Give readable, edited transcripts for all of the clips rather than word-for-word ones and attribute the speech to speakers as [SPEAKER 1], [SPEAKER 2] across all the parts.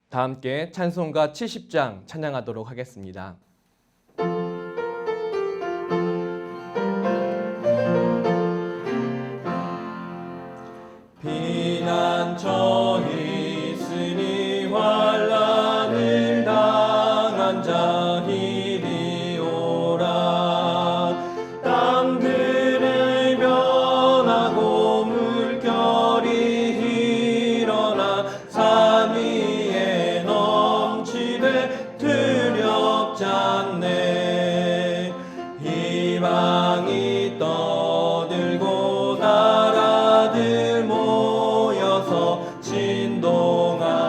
[SPEAKER 1] 다 함께 찬송가 70장 찬양하도록 하겠습니다. 피난처에 있으니 환난을 당한 자 이리 오라. 땅들을 변하고 물결이 일어나 산 위에 넘치되 두렵지 않네. 희망이 떠들고 나라들 모여서 진동하나.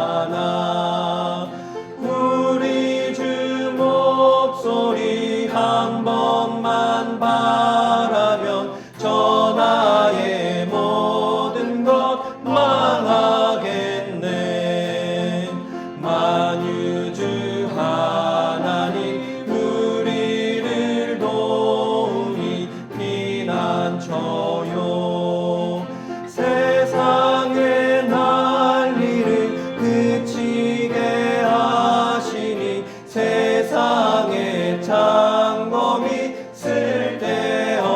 [SPEAKER 1] 우리 주 목소리 한 번만 바라면 전하의 모든 것 망하겠네. 만유주 하나님 우리를 도우니 피난처요. 세상의 난리를 그치게 하시니 세상의 창검이 쓸데없네.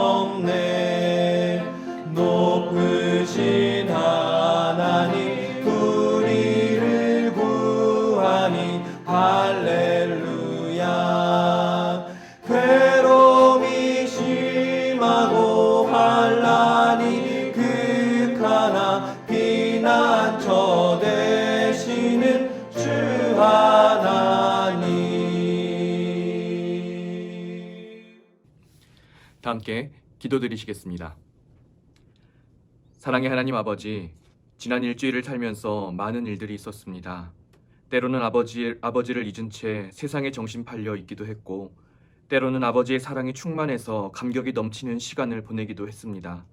[SPEAKER 1] 높으신 하나님 우리를 구하니 할렐루야. 괴로움이 심하고 환난이 극하나 피난처 되시는 주 하나님. 다 함께 기도드리시겠습니다. 사랑의 하나님 아버지, 지난 일주일을 살면서 많은 일들이 있었습니다. 때로는 아버지를 잊은 채 세상에 정신 팔려 있기도 했고, 때로는 아버지의 사랑이 충만해서 감격이 넘치는 시간을 보내기도 했습니다.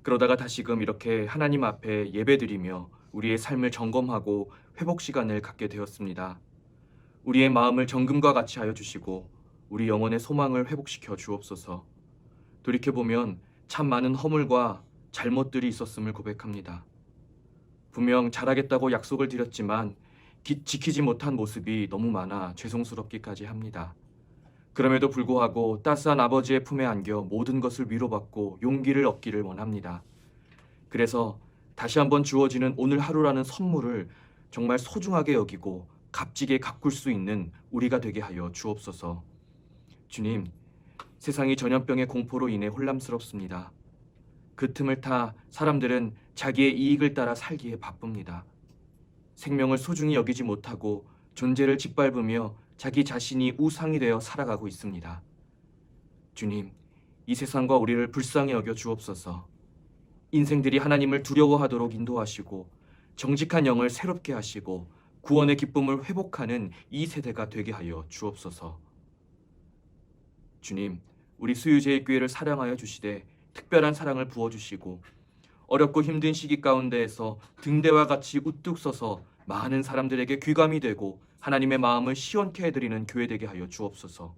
[SPEAKER 1] 그러다가 다시금 이렇게 하나님 앞에 예배드리며 우리의 삶을 점검하고 회복 시간을 갖게 되었습니다. 우리의 마음을 정금과 같이 하여 주시고 우리 영혼의 소망을 회복시켜 주옵소서. 돌이켜보면 참 많은 허물과 잘못들이 있었음을 고백합니다. 분명 잘하겠다고 약속을 드렸지만 지키지 못한 모습이 너무 많아 죄송스럽기까지 합니다. 그럼에도 불구하고 따스한 아버지의 품에 안겨 모든 것을 위로받고 용기를 얻기를 원합니다. 그래서 다시 한번 주어지는 오늘 하루라는 선물을 정말 소중하게 여기고 값지게 가꿀 수 있는 우리가 되게 하여 주옵소서. 주님, 세상이 전염병의 공포로 인해 혼란스럽습니다. 그 틈을 타 사람들은 자기의 이익을 따라 살기에 바쁩니다. 생명을 소중히 여기지 못하고 존재를 짓밟으며 자기 자신이 우상이 되어 살아가고 있습니다. 주님, 이 세상과 우리를 불쌍히 여겨 주옵소서. 인생들이 하나님을 두려워하도록 인도하시고 정직한 영을 새롭게 하시고 구원의 기쁨을 회복하는 이 세대가 되게 하여 주옵소서. 주님, 우리 수유제의 교회를 사랑하여 주시되 특별한 사랑을 부어주시고 어렵고 힘든 시기 가운데에서 등대와 같이 우뚝 서서 많은 사람들에게 귀감이 되고 하나님의 마음을 시원케 해드리는 교회 되게 하여 주옵소서.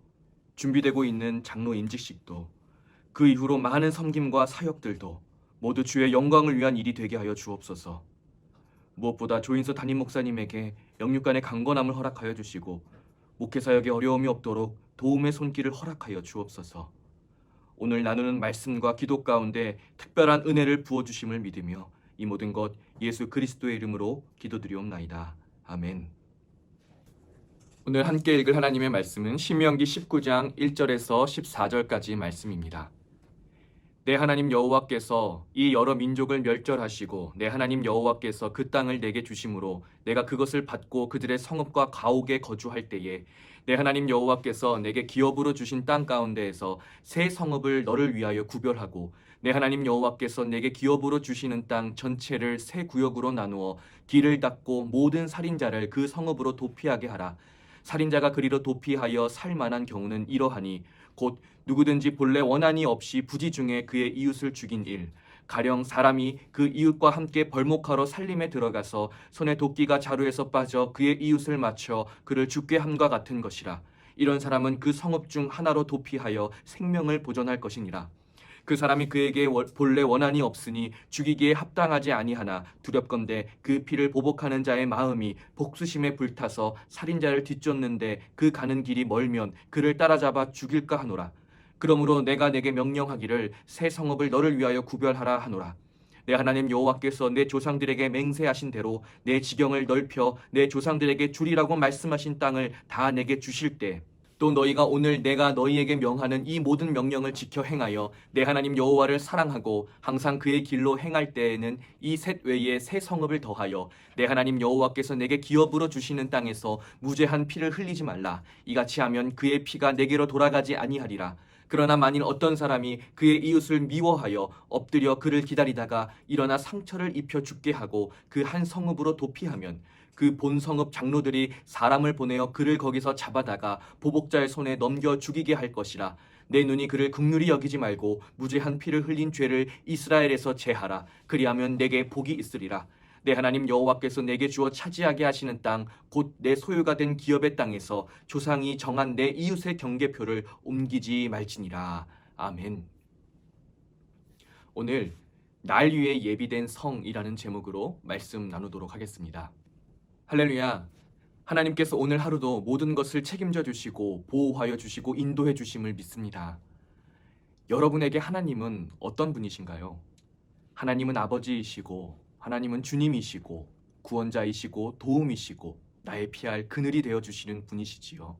[SPEAKER 1] 준비되고 있는 장로 임직식도 그 이후로 많은 섬김과 사역들도 모두 주의 영광을 위한 일이 되게 하여 주옵소서. 무엇보다 조인서 담임 목사님에게 영육간의 강건함을 허락하여 주시고 목회사역에 어려움이 없도록 도움의 손길을 허락하여 주옵소서. 오늘 나누는 말씀과 기도 가운데 특별한 은혜를 부어주심을 믿으며 이 모든 것 예수 그리스도의 이름으로 기도드리옵나이다. 아멘. 오늘 함께 읽을 하나님의 말씀은 신명기 19장 1절에서 14절까지 말씀입니다. 내 하나님 여호와께서 이 여러 민족을 멸절하시고 내 하나님 여호와께서 그 땅을 내게 주심으로 내가 그것을 받고 그들의 성읍과 가옥에 거주할 때에 내 하나님 여호와께서 내게 기업으로 주신 땅 가운데에서 새 성읍을 너를 위하여 구별하고 내 하나님 여호와께서 내게 기업으로 주시는 땅 전체를 새 구역으로 나누어 길을 닫고 모든 살인자를 그 성읍으로 도피하게 하라. 살인자가 그리로 도피하여 살 만한 경우는 이러하니 곧 누구든지 본래 원한이 없이 부지 중에 그의 이웃을 죽인 일, 가령 사람이 그 이웃과 함께 벌목하러 살림에 들어가서 손에 도끼가 자루에서 빠져 그의 이웃을 맞춰 그를 죽게 함과 같은 것이라. 이런 사람은 그 성읍 중 하나로 도피하여 생명을 보존할 것이니라. 그 사람이 그에게 본래 원한이 없으니 죽이기에 합당하지 아니하나 두렵건대 그 피를 보복하는 자의 마음이 복수심에 불타서 살인자를 뒤쫓는데 그 가는 길이 멀면 그를 따라잡아 죽일까 하노라. 그러므로 내가 내게 명령하기를 새 성읍을 너를 위하여 구별하라 하노라. 내 하나님 여호와께서 내 조상들에게 맹세하신 대로 내 지경을 넓혀 내 조상들에게 주리라고 말씀하신 땅을 다 내게 주실 때 또 너희가 오늘 내가 너희에게 명하는 이 모든 명령을 지켜 행하여 내 하나님 여호와를 사랑하고 항상 그의 길로 행할 때에는 이 셋 외에 새 성읍을 더하여 내 하나님 여호와께서 내게 기업으로 주시는 땅에서 무죄한 피를 흘리지 말라. 이같이 하면 그의 피가 내게로 돌아가지 아니하리라. 그러나 만일 어떤 사람이 그의 이웃을 미워하여 엎드려 그를 기다리다가 일어나 상처를 입혀 죽게 하고 그 한 성읍으로 도피하면 그 본 성읍 장로들이 사람을 보내어 그를 거기서 잡아다가 보복자의 손에 넘겨 죽이게 할 것이라. 내 눈이 그를 긍휼히 여기지 말고 무죄한 피를 흘린 죄를 이스라엘에서 제하라. 그리하면 내게 복이 있으리라. 내 하나님 여호와께서 내게 주어 차지하게 하시는 땅 곧 내 소유가 된 기업의 땅에서 조상이 정한 내 이웃의 경계표를 옮기지 말지니라. 아멘. 오늘 날 위해 예비된 성이라는 제목으로 말씀 나누도록 하겠습니다. 할렐루야. 하나님께서 오늘 하루도 모든 것을 책임져 주시고 보호하여 주시고 인도해 주심을 믿습니다. 여러분에게 하나님은 어떤 분이신가요? 하나님은 아버지이시고 하나님은 주님이시고 구원자이시고 도움이시고 나의 피할 그늘이 되어 주시는 분이시지요.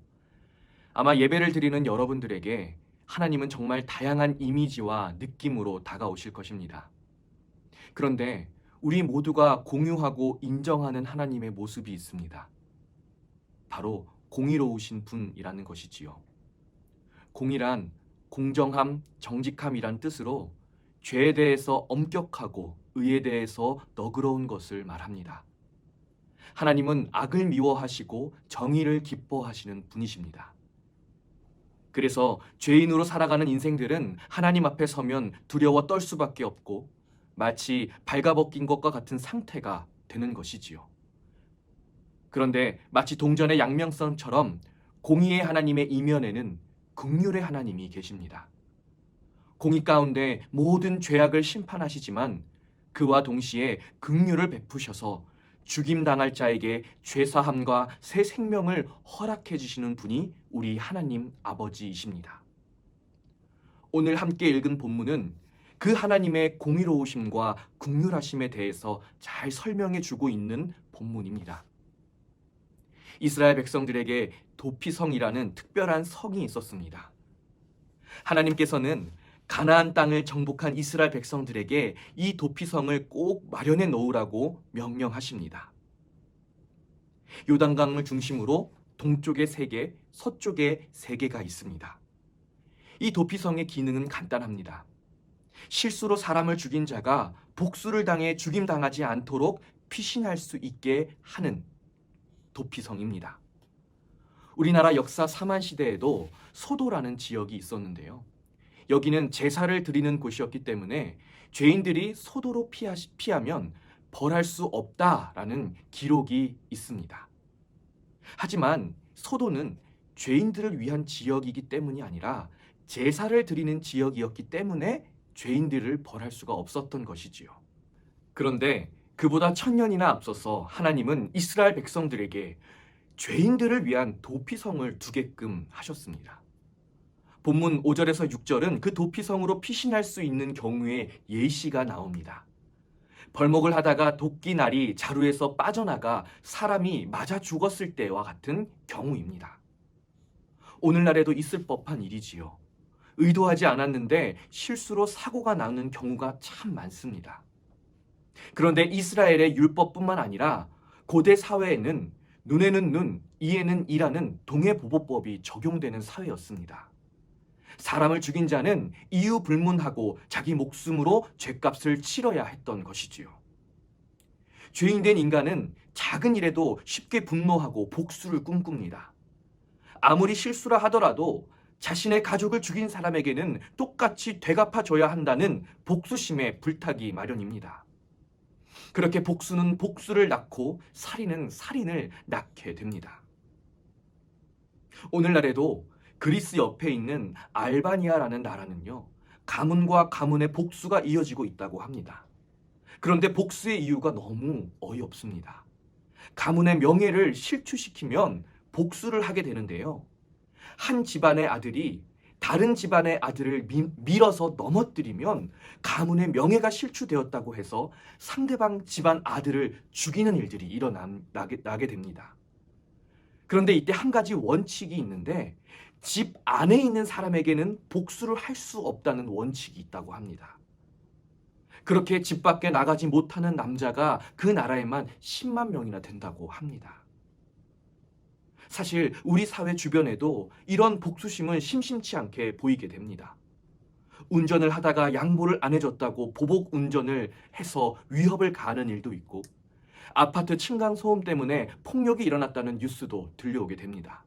[SPEAKER 1] 아마 예배를 드리는 여러분들에게 하나님은 정말 다양한 이미지와 느낌으로 다가오실 것입니다. 그런데 우리 모두가 공유하고 인정하는 하나님의 모습이 있습니다. 바로 공의로우신 분이라는 것이지요. 공의란 공정함, 정직함이란 뜻으로 죄에 대해서 엄격하고 의에 대해서 너그러운 것을 말합니다. 하나님은 악을 미워하시고 정의를 기뻐하시는 분이십니다. 그래서 죄인으로 살아가는 인생들은 하나님 앞에 서면 두려워 떨 수밖에 없고 마치 발가벗긴 것과 같은 상태가 되는 것이지요. 그런데 마치 동전의 양면성처럼 공의의 하나님의 이면에는 긍휼의 하나님이 계십니다. 공의 가운데 모든 죄악을 심판하시지만 그와 동시에 긍휼을 베푸셔서 죽임당할 자에게 죄사함과 새 생명을 허락해 주시는 분이 우리 하나님 아버지이십니다. 오늘 함께 읽은 본문은 그 하나님의 공의로우심과 긍휼하심에 대해서 잘 설명해 주고 있는 본문입니다. 이스라엘 백성들에게 도피성이라는 특별한 성이 있었습니다. 하나님께서는 가나안 땅을 정복한 이스라엘 백성들에게 이 도피성을 꼭 마련해 놓으라고 명령하십니다. 요단강을 중심으로 동쪽에 3개, 서쪽에 3개가 있습니다. 이 도피성의 기능은 간단합니다. 실수로 사람을 죽인 자가 복수를 당해 죽임당하지 않도록 피신할 수 있게 하는 도피성입니다. 우리나라 역사 사만시대에도 소도라는 지역이 있었는데요. 여기는 제사를 드리는 곳이었기 때문에 죄인들이 소도로 피하면 벌할 수 없다라는 기록이 있습니다. 하지만 소도는 죄인들을 위한 지역이기 때문이 아니라 제사를 드리는 지역이었기 때문에 죄인들을 벌할 수가 없었던 것이지요. 그런데 그보다 1000년이나 앞서서 하나님은 이스라엘 백성들에게 죄인들을 위한 도피성을 두게끔 하셨습니다. 본문 5절에서 6절은 그 도피성으로 피신할 수 있는 경우에 예시가 나옵니다. 벌목을 하다가 도끼날이 자루에서 빠져나가 사람이 맞아 죽었을 때와 같은 경우입니다. 오늘날에도 있을 법한 일이지요. 의도하지 않았는데 실수로 사고가 나는 경우가 참 많습니다. 그런데 이스라엘의 율법뿐만 아니라 고대 사회에는 눈에는 눈, 이에는 이라는 동해보복법이 적용되는 사회였습니다. 사람을 죽인 자는 이유 불문하고 자기 목숨으로 죗값을 치러야 했던 것이지요. 죄인된 인간은 작은 일에도 쉽게 분노하고 복수를 꿈꿉니다. 아무리 실수라 하더라도 자신의 가족을 죽인 사람에게는 똑같이 되갚아줘야 한다는 복수심에 불타기 마련입니다. 그렇게 복수는 복수를 낳고 살인은 살인을 낳게 됩니다. 오늘날에도 그리스 옆에 있는 알바니아라는 나라는요, 가문과 가문의 복수가 이어지고 있다고 합니다. 그런데 복수의 이유가 너무 어이없습니다. 가문의 명예를 실추시키면 복수를 하게 되는데요. 한 집안의 아들이 다른 집안의 아들을 밀어서 넘어뜨리면 가문의 명예가 실추되었다고 해서 상대방 집안 아들을 죽이는 일들이 일어나게 됩니다. 그런데 이때 한 가지 원칙이 있는데 집 안에 있는 사람에게는 복수를 할 수 없다는 원칙이 있다고 합니다. 그렇게 집 밖에 나가지 못하는 남자가 그 나라에만 10만 명이나 된다고 합니다. 사실 우리 사회 주변에도 이런 복수심은 심심치 않게 보이게 됩니다. 운전을 하다가 양보를 안 해줬다고 보복 운전을 해서 위협을 가하는 일도 있고, 아파트 층간소음 때문에 폭력이 일어났다는 뉴스도 들려오게 됩니다.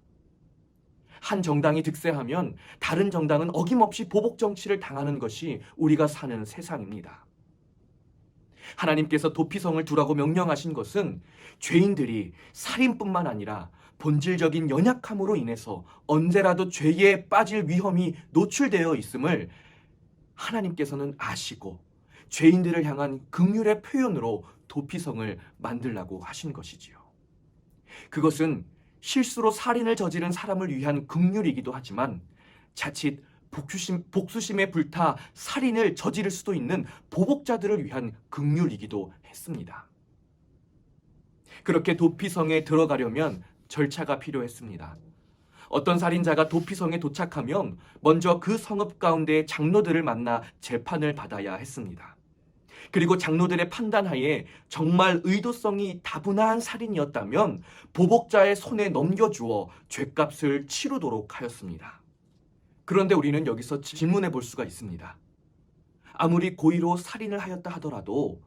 [SPEAKER 1] 한 정당이 득세하면 다른 정당은 어김없이 보복 정치를 당하는 것이 우리가 사는 세상입니다. 하나님께서 도피성을 두라고 명령하신 것은 죄인들이 살인뿐만 아니라 본질적인 연약함으로 인해서 언제라도 죄에 빠질 위험이 노출되어 있음을 하나님께서는 아시고 죄인들을 향한 긍휼의 표현으로 도피성을 만들라고 하신 것이지요. 그것은 실수로 살인을 저지른 사람을 위한 긍휼이기도 하지만 자칫 복수심에 불타 살인을 저지를 수도 있는 보복자들을 위한 긍휼이기도 했습니다. 그렇게 도피성에 들어가려면 절차가 필요했습니다. 어떤 살인자가 도피성에 도착하면 먼저 그 성읍 가운데 장로들을 만나 재판을 받아야 했습니다. 그리고 장로들의 판단하에 정말 의도성이 다분한 살인이었다면 보복자의 손에 넘겨주어 죗값을 치르도록 하였습니다. 그런데 우리는 여기서 질문해 볼 수가 있습니다. 아무리 고의로 살인을 하였다 하더라도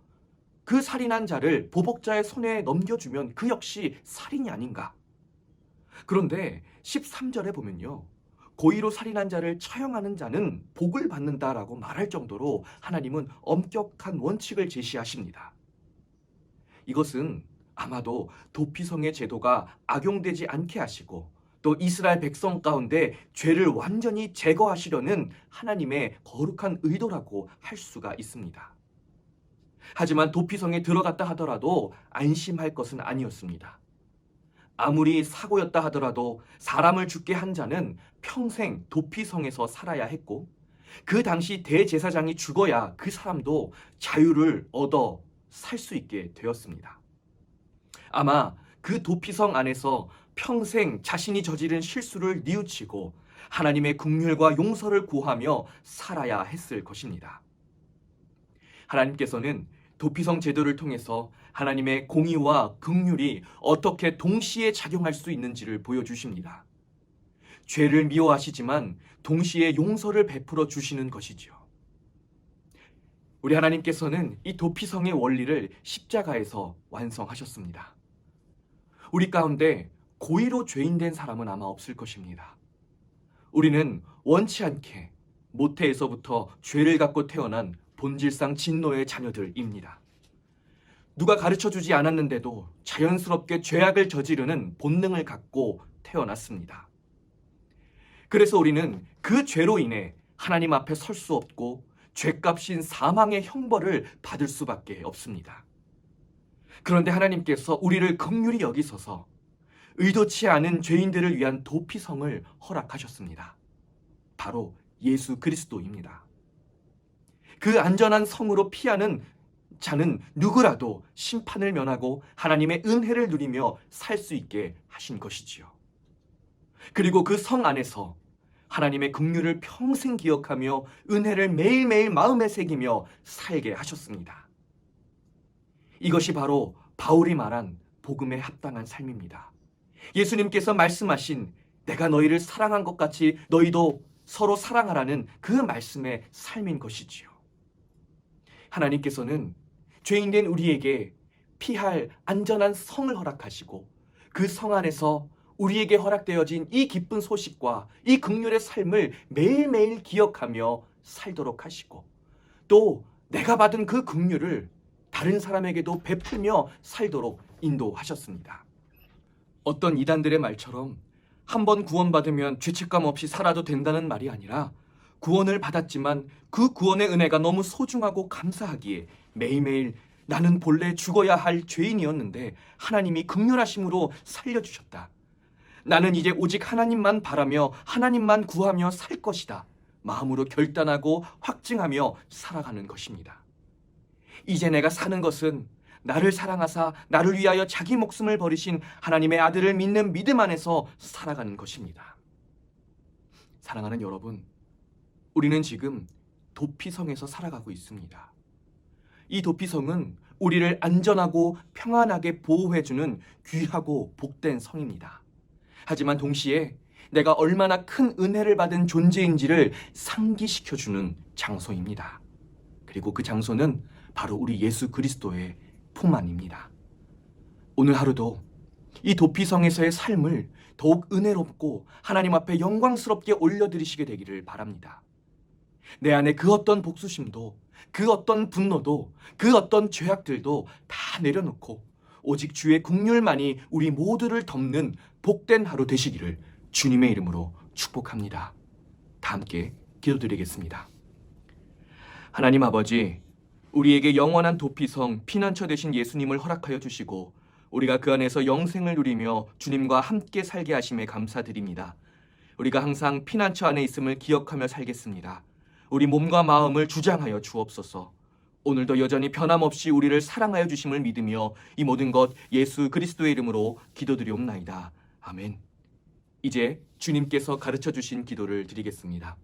[SPEAKER 1] 그 살인한 자를 보복자의 손에 넘겨주면 그 역시 살인이 아닌가? 그런데 13절에 보면요, 고의로 살인한 자를 처형하는 자는 복을 받는다라고 말할 정도로 하나님은 엄격한 원칙을 제시하십니다. 이것은 아마도 도피성의 제도가 악용되지 않게 하시고 또 이스라엘 백성 가운데 죄를 완전히 제거하시려는 하나님의 거룩한 의도라고 할 수가 있습니다. 하지만 도피성에 들어갔다 하더라도 안심할 것은 아니었습니다. 아무리 사고였다 하더라도 사람을 죽게 한 자는 평생 도피성에서 살아야 했고, 그 당시 대제사장이 죽어야 그 사람도 자유를 얻어 살 수 있게 되었습니다. 아마 그 도피성 안에서 평생 자신이 저지른 실수를 뉘우치고 하나님의 긍휼과 용서를 구하며 살아야 했을 것입니다. 하나님께서는 도피성 제도를 통해서 하나님의 공의와 긍휼이 어떻게 동시에 작용할 수 있는지를 보여주십니다. 죄를 미워하시지만 동시에 용서를 베풀어 주시는 것이죠. 우리 하나님께서는 이 도피성의 원리를 십자가에서 완성하셨습니다. 우리 가운데 고의로 죄인된 사람은 아마 없을 것입니다. 우리는 원치 않게 모태에서부터 죄를 갖고 태어난 본질상 진노의 자녀들입니다. 누가 가르쳐주지 않았는데도 자연스럽게 죄악을 저지르는 본능을 갖고 태어났습니다. 그래서 우리는 그 죄로 인해 하나님 앞에 설 수 없고 죄값인 사망의 형벌을 받을 수밖에 없습니다. 그런데 하나님께서 우리를 긍휼히 여기소서 의도치 않은 죄인들을 위한 도피성을 허락하셨습니다. 바로 예수 그리스도입니다. 그 안전한 성으로 피하는 자는 누구라도 심판을 면하고 하나님의 은혜를 누리며 살 수 있게 하신 것이지요. 그리고 그 성 안에서 하나님의 긍휼을 평생 기억하며 은혜를 매일매일 마음에 새기며 살게 하셨습니다. 이것이 바로 바울이 말한 복음에 합당한 삶입니다. 예수님께서 말씀하신 내가 너희를 사랑한 것 같이 너희도 서로 사랑하라는 그 말씀의 삶인 것이지요. 하나님께서는 죄인된 우리에게 피할 안전한 성을 허락하시고 그 성 안에서 우리에게 허락되어진 이 기쁜 소식과 이 긍휼의 삶을 매일매일 기억하며 살도록 하시고 또 내가 받은 그 긍휼을 다른 사람에게도 베풀며 살도록 인도하셨습니다. 어떤 이단들의 말처럼 한 번 구원받으면 죄책감 없이 살아도 된다는 말이 아니라 구원을 받았지만 그 구원의 은혜가 너무 소중하고 감사하기에 매일매일 나는 본래 죽어야 할 죄인이었는데 하나님이 긍휼하심으로 살려주셨다. 나는 이제 오직 하나님만 바라며 하나님만 구하며 살 것이다. 마음으로 결단하고 확증하며 살아가는 것입니다. 이제 내가 사는 것은 나를 사랑하사 나를 위하여 자기 목숨을 버리신 하나님의 아들을 믿는 믿음 안에서 살아가는 것입니다. 사랑하는 여러분, 우리는 지금 도피성에서 살아가고 있습니다. 이 도피성은 우리를 안전하고 평안하게 보호해주는 귀하고 복된 성입니다. 하지만 동시에 내가 얼마나 큰 은혜를 받은 존재인지를 상기시켜주는 장소입니다. 그리고 그 장소는 바로 우리 예수 그리스도의 품 안입니다. 오늘 하루도 이 도피성에서의 삶을 더욱 은혜롭고 하나님 앞에 영광스럽게 올려드리시게 되기를 바랍니다. 내 안에 그 어떤 복수심도, 그 어떤 분노도, 그 어떤 죄악들도 다 내려놓고 오직 주의 긍휼만이 우리 모두를 덮는 복된 하루 되시기를 주님의 이름으로 축복합니다. 다 함께 기도드리겠습니다. 하나님 아버지, 우리에게 영원한 도피성, 피난처 되신 예수님을 허락하여 주시고 우리가 그 안에서 영생을 누리며 주님과 함께 살게 하심에 감사드립니다. 우리가 항상 피난처 안에 있음을 기억하며 살겠습니다. 우리 몸과 마음을 주장하여 주옵소서. 오늘도 여전히 변함없이 우리를 사랑하여 주심을 믿으며 이 모든 것 예수 그리스도의 이름으로 기도드리옵나이다. 아멘. 이제 주님께서 가르쳐 주신 기도를 드리겠습니다.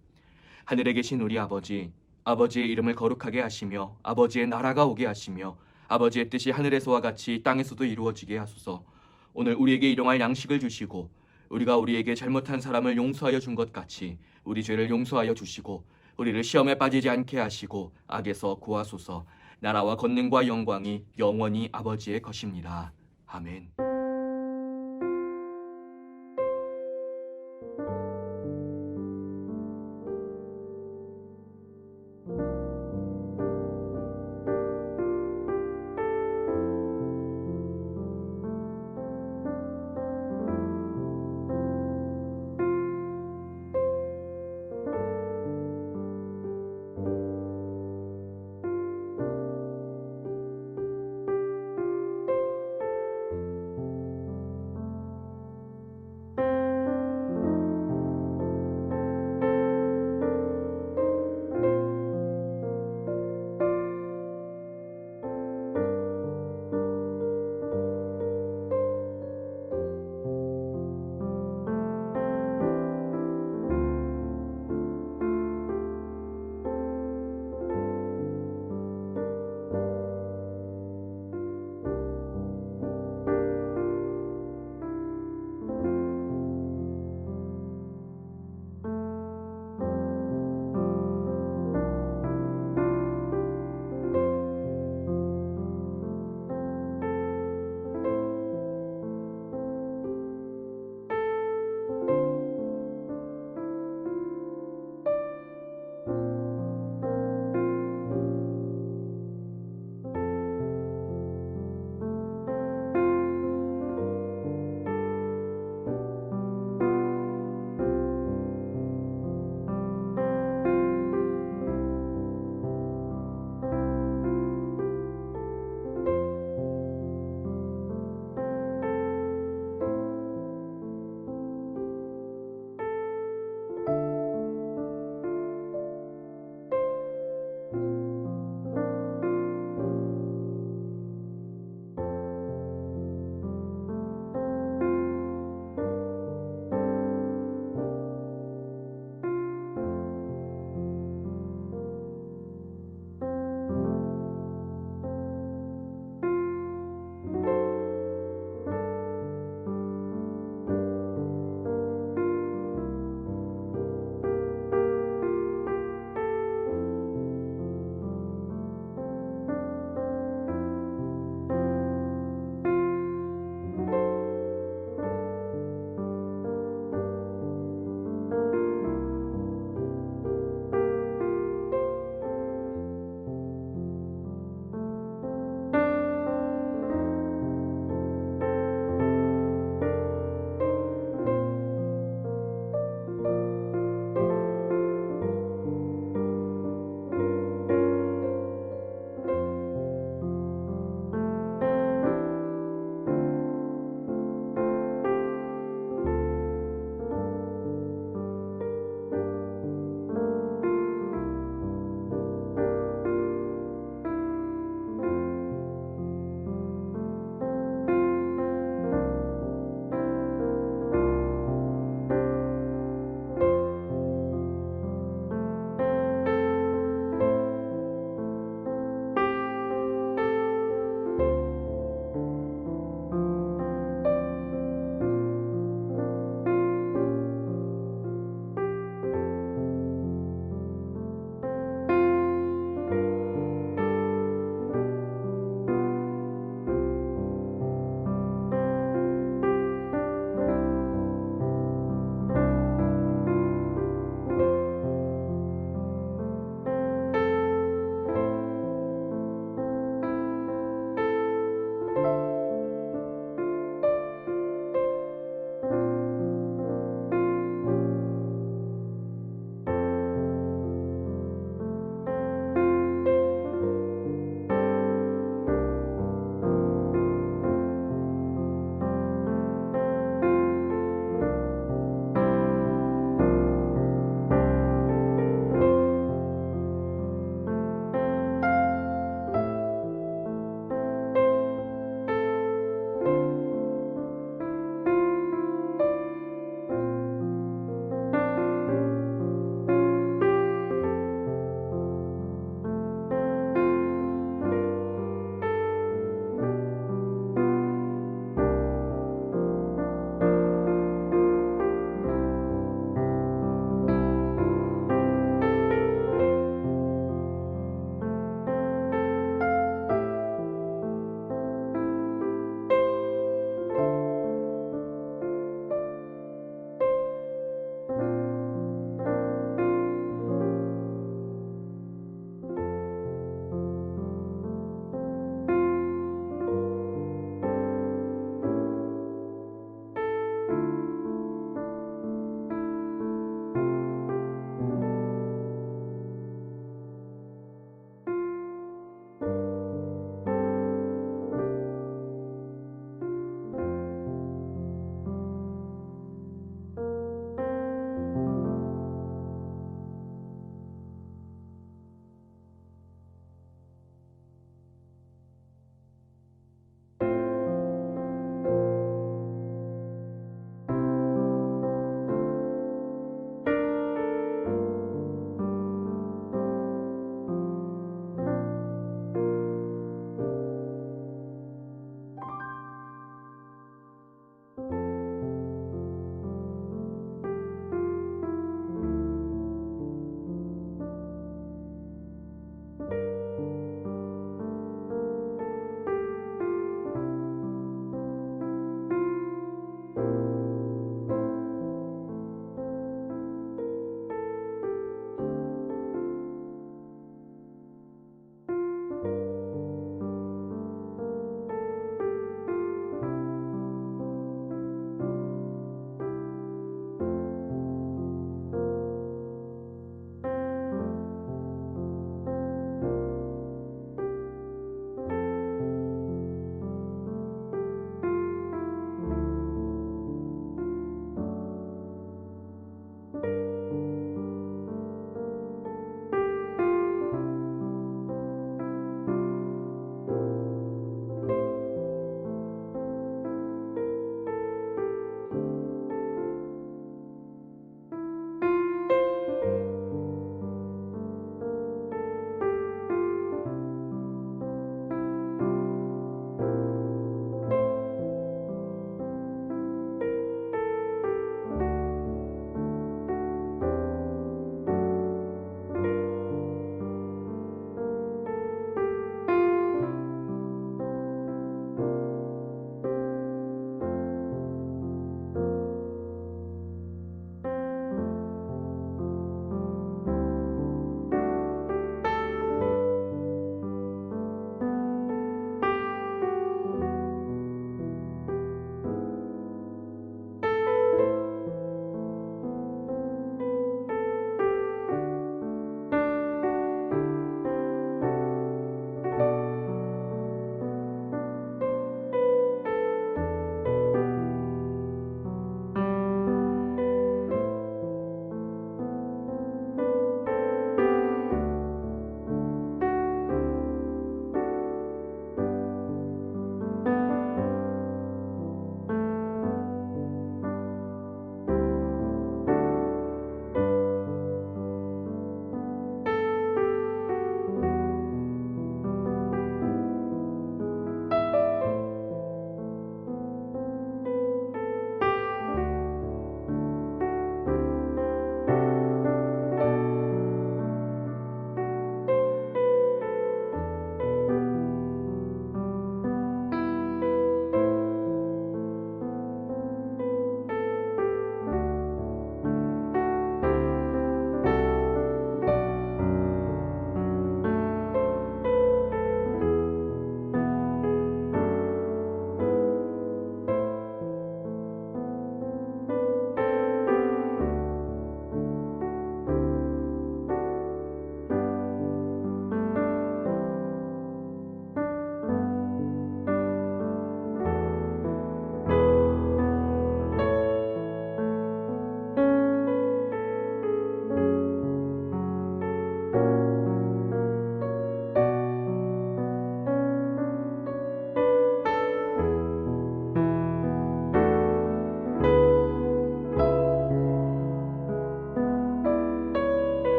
[SPEAKER 1] 하늘에 계신 우리 아버지, 아버지의 이름을 거룩하게 하시며 아버지의 나라가 오게 하시며 아버지의 뜻이 하늘에서와 같이 땅에서도 이루어지게 하소서. 오늘 우리에게 일용할 양식을 주시고 우리가 우리에게 잘못한 사람을 용서하여 준 것 같이 우리 죄를 용서하여 주시고 우리를 시험에 빠지지 않게 하시고 악에서 구하소서. 나라와 권능과 영광이 영원히 아버지의 것입니다. 아멘.